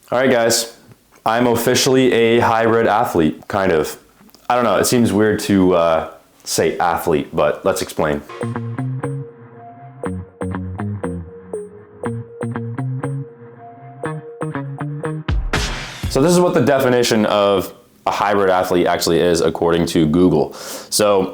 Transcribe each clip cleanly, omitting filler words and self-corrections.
All right, guys, I'm officially a hybrid athlete, kind of. I don't know, it seems weird to say athlete, but let's explain. So this is what the definition of a hybrid athlete actually is according to Google. So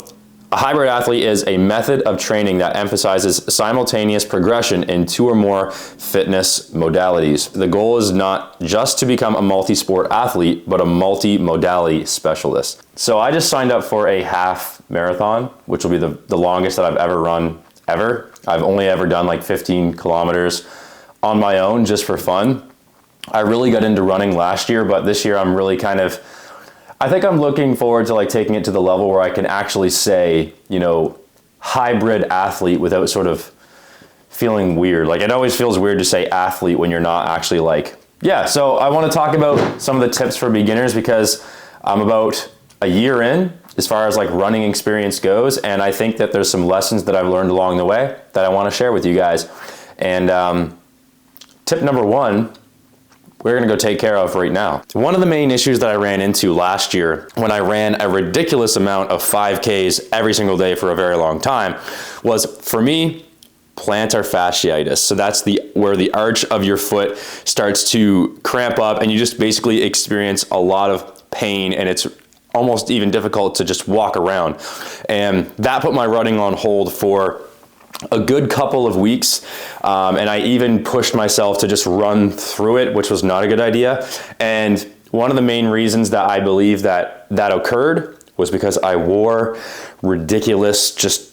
a hybrid athlete is a method of training that emphasizes simultaneous progression in two or more fitness modalities. The goal is not just to become a multi-sport athlete, but a multi-modality specialist. So I just signed up for a half marathon, which will be the longest that I've ever run ever. I've only ever done like 15 kilometers on my own just for fun. I really got into running last year, but this year I'm really I think I'm looking forward to like taking it to the level where I can actually say, you know, hybrid athlete without sort of feeling weird. Like it always feels weird to say athlete when you're not actually like, yeah. So I want to talk about some of the tips for beginners because I'm about a year in as far as like running experience goes. And I think that there's some lessons that I've learned along the way that I want to share with you guys. And tip number one, we're gonna go take care of right now. One of the main issues that I ran into last year when I ran a ridiculous amount of 5Ks every single day for a very long time was, for me, plantar fasciitis. So that's where the arch of your foot starts to cramp up and you just basically experience a lot of pain, and it's almost even difficult to just walk around. And that put my running on hold for a good couple of weeks, and I even pushed myself to just run through it, which was not a good idea. And one of the main reasons that I believe that occurred was because I wore ridiculous, just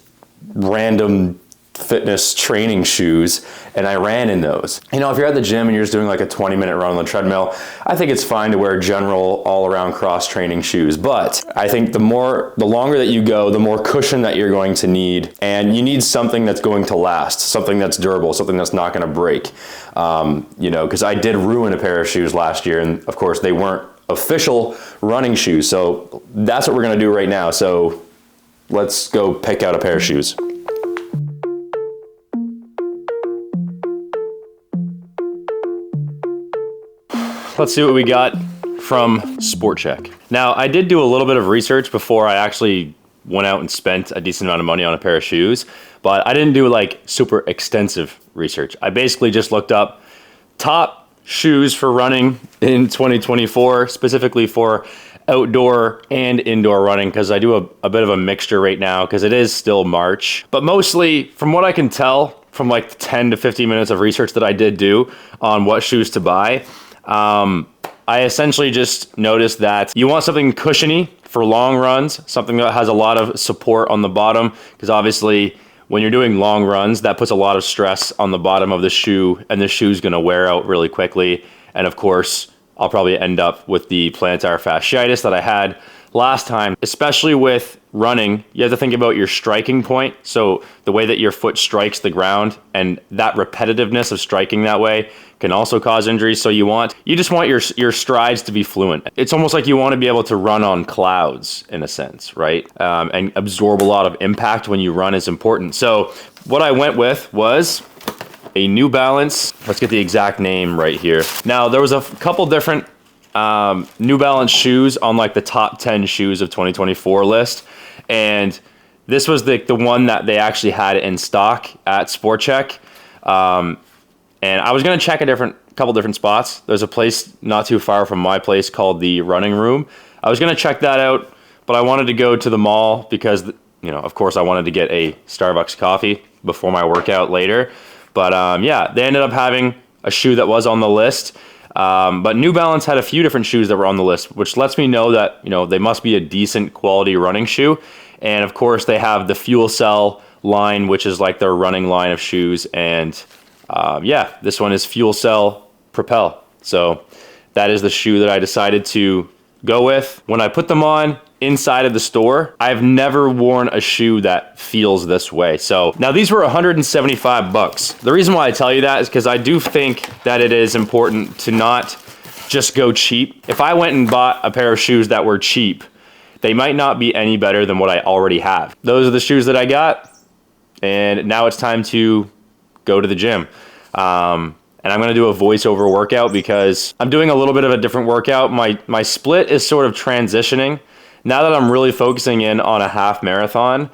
random fitness training shoes, and I ran in those. You know, if you're at the gym and you're just doing like a 20-minute run on the treadmill, I think it's fine to wear general all-around cross-training shoes. But I think the longer that you go, the more cushion that you're going to need, and you need something that's going to last, something that's durable, something that's not going to break. You know, because I did ruin a pair of shoes last year, and of course they weren't official running shoes. So that's what we're going to do right now. So let's go pick out a pair of shoes. Let's see what we got from Sport Check. Now, I did do a little bit of research before I actually went out and spent a decent amount of money on a pair of shoes, but I didn't do like super extensive research. I basically just looked up top shoes for running in 2024, specifically for outdoor and indoor running, because I do a bit of a mixture right now because it is still March. But mostly, from what I can tell from like 10 to 15 minutes of research that I did do on what shoes to buy, I essentially just noticed that you want something cushiony for long runs, something that has a lot of support on the bottom, because obviously when you're doing long runs, that puts a lot of stress on the bottom of the shoe, and the shoe's gonna wear out really quickly. And of course, I'll probably end up with the plantar fasciitis that I had last time. Especially with running, you have to think about your striking point. So the way that your foot strikes the ground, and that repetitiveness of striking that way can also cause injuries. So you just want your strides to be fluent. It's almost like you want to be able to run on clouds in a sense, right? And absorb a lot of impact when you run is important. So what I went with was a New Balance. Let's get the exact name right here. Now, there was a couple different New Balance shoes on like the top 10 shoes of 2024 list, and this was the one that they actually had in stock at Sport Check. And I was gonna check a couple different spots. There's a place not too far from my place called the Running Room. I was gonna check that out, but I wanted to go to the mall because, you know, of course I wanted to get a Starbucks coffee before my workout later. But yeah, they ended up having a shoe that was on the list. But New Balance had a few different shoes that were on the list, which lets me know that, you know, they must be a decent quality running shoe. And of course they have the Fuel Cell line, which is like their running line of shoes. And yeah, this one is Fuel Cell Propel. So that is the shoe that I decided to go with. When I put them on inside of the store, I've never worn a shoe that feels this way. So now these were $175. The reason why I tell you that is because I do think that it is important to not just go cheap. If I went and bought a pair of shoes that were cheap, they might not be any better than what I already have. Those are the shoes that I got, and now it's time to go to the gym. and I'm gonna do a voiceover workout because I'm doing a little bit of a different workout. My split is sort of transitioning. Now that I'm really focusing in on a half marathon,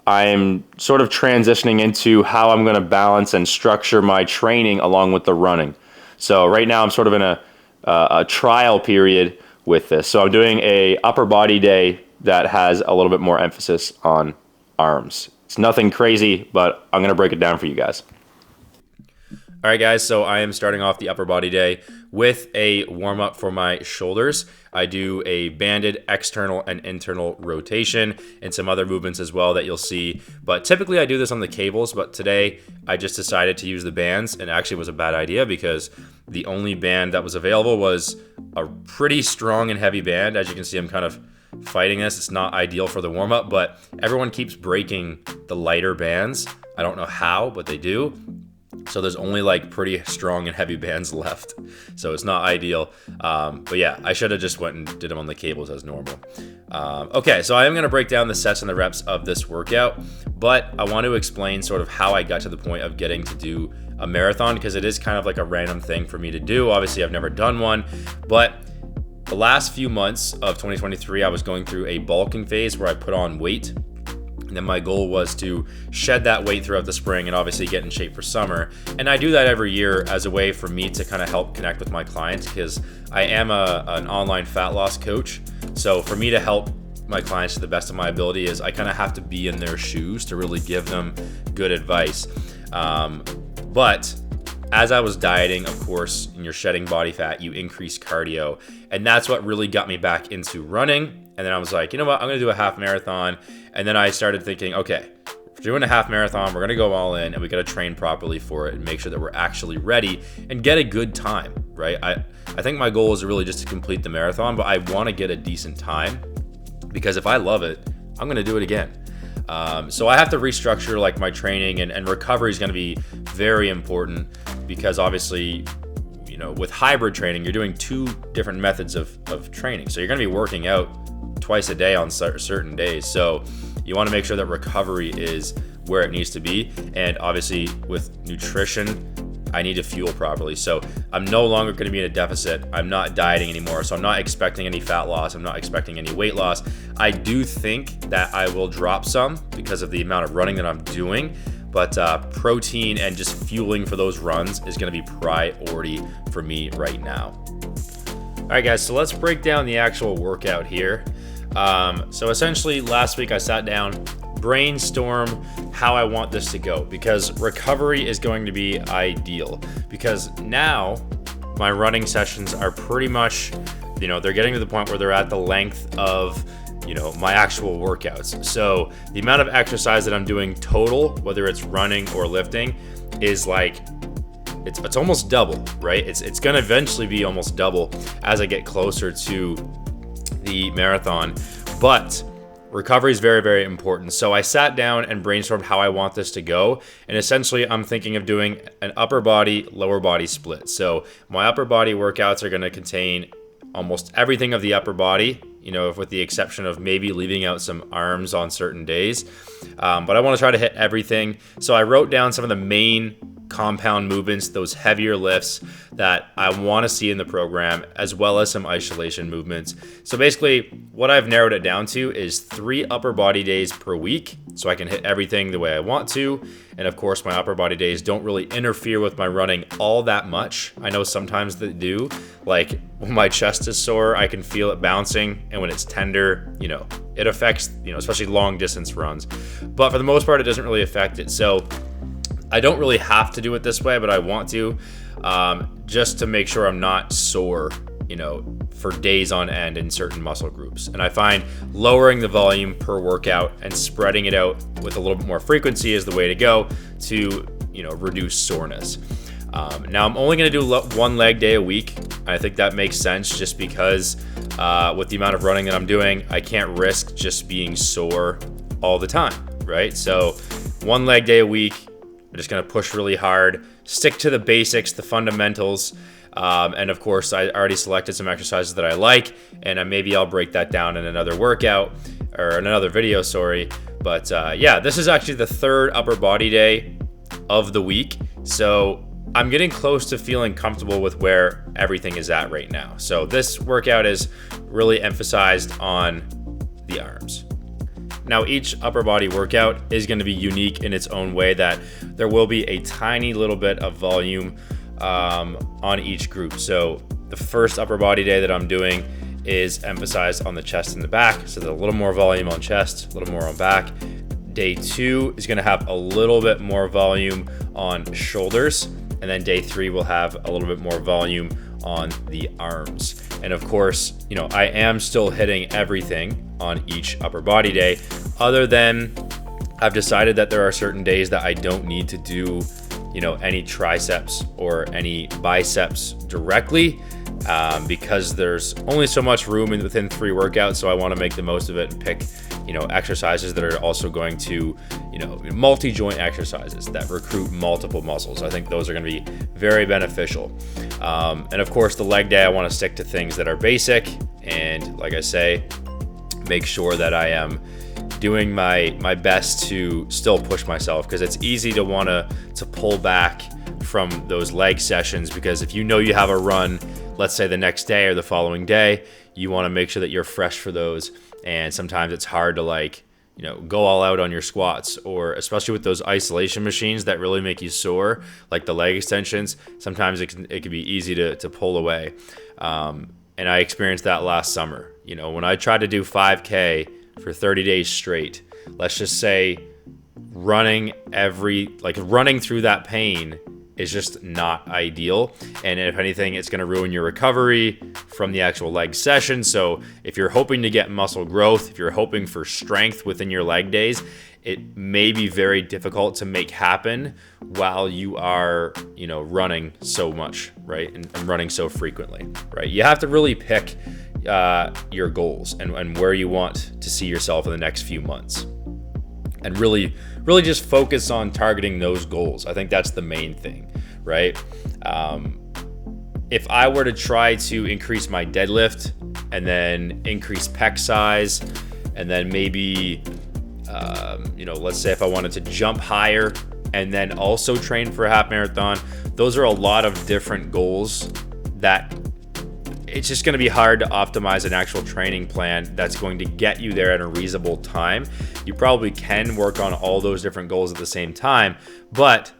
I'm sort of transitioning into how I'm gonna balance and structure my training along with the running. So right now I'm sort of in a trial period with this. So I'm doing a upper body day that has a little bit more emphasis on arms. It's nothing crazy, but I'm gonna break it down for you guys. All right, guys, so I am starting off the upper body day with a warm-up for my shoulders. I do a banded external and internal rotation and some other movements as well that you'll see. But typically I do this on the cables, but today I just decided to use the bands, and actually it was a bad idea because the only band that was available was a pretty strong and heavy band. As you can see, I'm kind of fighting this. It's not ideal for the warm-up, but everyone keeps breaking the lighter bands. I don't know how, but they do. So there's only like pretty strong and heavy bands left. So it's not ideal. But yeah, I should have just went and did them on the cables as normal. Okay, so I am going to break down the sets and the reps of this workout, but I want to explain sort of how I got to the point of getting to do a marathon, because it is kind of like a random thing for me to do. Obviously, I've never done one, but the last few months of 2023, I was going through a bulking phase where I put on weight. And then my goal was to shed that weight throughout the spring and obviously get in shape for summer. And I do that every year as a way for me to kind of help connect with my clients, because I am an online fat loss coach. So for me to help my clients to the best of my ability is I kind of have to be in their shoes to really give them good advice. But as I was dieting, of course, and you're shedding body fat, you increase cardio. And that's what really got me back into running. And then I was like, you know what, I'm gonna do a half marathon. And then I started thinking, okay, if we're doing a half marathon, we're gonna go all in and we gotta train properly for it and make sure that we're actually ready and get a good time, right? I think my goal is really just to complete the marathon, but I wanna get a decent time, because if I love it, I'm gonna do it again. So I have to restructure like my training, and recovery is gonna be very important, because obviously, you know, with hybrid training, you're doing two different methods of training. So you're gonna be working out twice a day on certain days. So you want to make sure that recovery is where it needs to be. And obviously with nutrition, I need to fuel properly. So I'm no longer going to be in a deficit. I'm not dieting anymore. So I'm not expecting any fat loss. I'm not expecting any weight loss. I do think that I will drop some because of the amount of running that I'm doing. But protein and just fueling for those runs is going to be priority for me right now. All right, guys, so let's break down the actual workout here. So essentially last week I sat down, brainstorm how I want this to go, because recovery is going to be ideal, because now my running sessions are pretty much, you know, they're getting to the point where they're at the length of, you know, my actual workouts. So the amount of exercise that I'm doing total, whether it's running or lifting, is like, it's almost double, right? It's gonna eventually be almost double as I get closer to the marathon, but recovery is very, very important. So I sat down and brainstormed how I want this to go. And essentially I'm thinking of doing an upper body, lower body split. So my upper body workouts are going to contain almost everything of the upper body, you know, with the exception of maybe leaving out some arms on certain days. But I want to try to hit everything. So I wrote down some of the main compound movements, those heavier lifts that I want to see in the program, as well as some isolation movements. So basically what I've narrowed it down to is 3 upper body days per week, so I can hit everything the way I want to. And of course my upper body days don't really interfere with my running all that much. I know sometimes they do, like when my chest is sore, I can feel it bouncing, and when it's tender, you know, it affects, you know, especially long distance runs. But for the most part, it doesn't really affect it. So I don't really have to do it this way, but I want to, just to make sure I'm not sore, you know, for days on end in certain muscle groups. And I find lowering the volume per workout and spreading it out with a little bit more frequency is the way to go to, you know, reduce soreness. Now I'm only going to do one leg day a week. I think that makes sense, just because with the amount of running that I'm doing, I can't risk just being sore all the time, right? So one leg day a week. I'm just going to push really hard, stick to the basics, the fundamentals. And of course, I already selected some exercises that I like, and maybe I'll break that down in another workout or in another video, sorry. But yeah, this is actually the 3rd upper body day of the week. So I'm getting close to feeling comfortable with where everything is at right now. So this workout is really emphasized on the arms. Now, each upper body workout is going to be unique in its own way, that there will be a tiny little bit of volume on each group. So the first upper body day that I'm doing is emphasized on the chest and the back. So there's a little more volume on chest, a little more on back. Day 2 is going to have a little bit more volume on shoulders. And then day 3 will have a little bit more volume on the arms. And of course, I am still hitting everything on each upper body day, other than I've decided that there are certain days that I don't need to do, any triceps or any biceps directly, because there's only so much room within 3 workouts. So I want to make the most of it and pick, exercises that are also going to, multi-joint exercises that recruit multiple muscles. I think those are going to be very beneficial. And of course, the leg day, I want to stick to things that are basic. And like I say, make sure that I am doing my best to still push myself, because it's easy to want to pull back from those leg sessions, because if you have a run, let's say the next day or the following day, you want to make sure that you're fresh for those. And sometimes it's hard to go all out on your squats, or especially with those isolation machines that really make you sore, like the leg extensions. Sometimes it can be easy to pull away. And I experienced that last summer. When I tried to do 5K for 30 days straight, let's just say running through that pain is just not ideal. And if anything, it's going to ruin your recovery from the actual leg session. So if you're hoping to get muscle growth, if you're hoping for strength within your leg days, it may be very difficult to make happen while you are, running so much, right? And running so frequently, right? You have to really pick your goals and where you want to see yourself in the next few months. And really just focus on targeting those goals. I think that's the main thing, right? If I were to try to increase my deadlift and then increase pec size, and then maybe, let's say if I wanted to jump higher and then also train for a half marathon, those are a lot of different goals that it's just going to be hard to optimize an actual training plan that's going to get you there at a reasonable time. You probably can work on all those different goals at the same time, but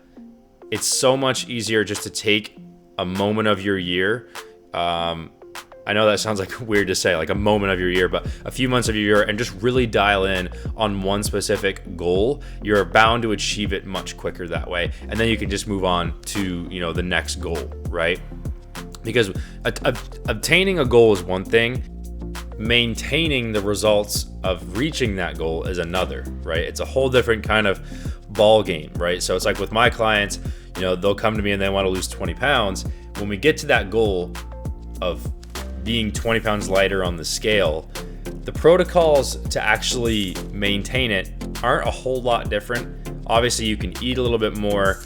it's so much easier just to take a moment of your year. I know that sounds like weird to say, like a moment of your year, but a few months of your year, and just really dial in on one specific goal. You're bound to achieve it much quicker that way. And then you can just move on to, the next goal, right? Because obtaining a goal is one thing, maintaining the results of reaching that goal is another, right? It's a whole different kind of ball game, right? So it's like with my clients, they'll come to me and they want to lose 20 pounds. When we get to that goal of being 20 pounds lighter on the scale, the protocols to actually maintain it aren't a whole lot different. Obviously, you can eat a little bit more.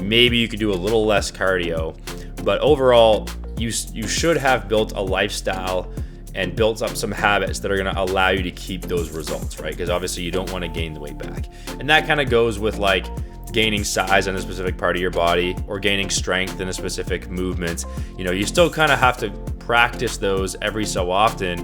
Maybe you could do a little less cardio. But overall, you should have built a lifestyle and built up some habits that are going to allow you to keep those results, right? Because obviously you don't want to gain the weight back. And that kind of goes with like gaining size on a specific part of your body or gaining strength in a specific movement. You still kind of have to practice those every so often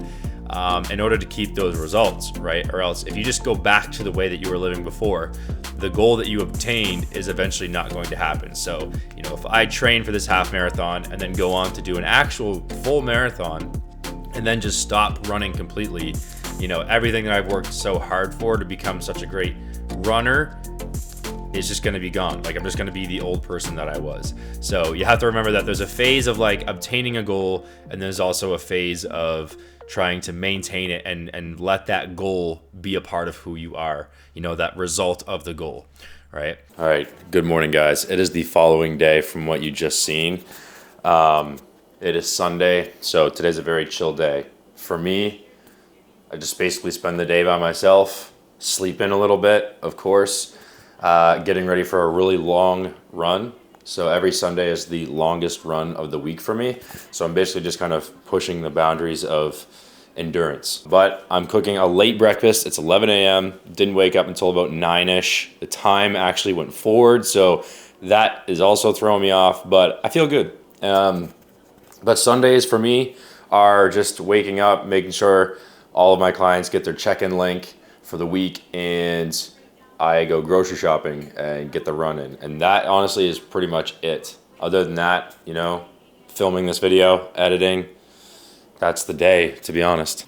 in order to keep those results, right? Or else if you just go back to the way that you were living before, the goal that you obtained is eventually not going to happen. So, if I train for this half marathon and then go on to do an actual full marathon and then just stop running completely, everything that I've worked so hard for to become such a great runner is just going to be gone. Like I'm just going to be the old person that I was. So you have to remember that there's a phase of like obtaining a goal, and there's also a phase of trying to maintain it and let that goal be a part of who you are, that result of the goal, right? All right. Good morning, guys. It is the following day from what you just seen. It is Sunday, so today's a very chill day. For me, I just basically spend the day by myself, sleep in a little bit, of course, getting ready for a really long run. So every Sunday is the longest run of the week for me. So I'm basically just kind of pushing the boundaries of endurance. But I'm cooking a late breakfast. It's 11 a.m. Didn't wake up until about 9-ish. The time actually went forward. So that is also throwing me off, but I feel good. But Sundays for me are just waking up, making sure all of my clients get their check-in link for the week, and I go grocery shopping and get the run in. And that honestly is pretty much it. Other than that, you know, filming this video, editing, that's the day, to be honest.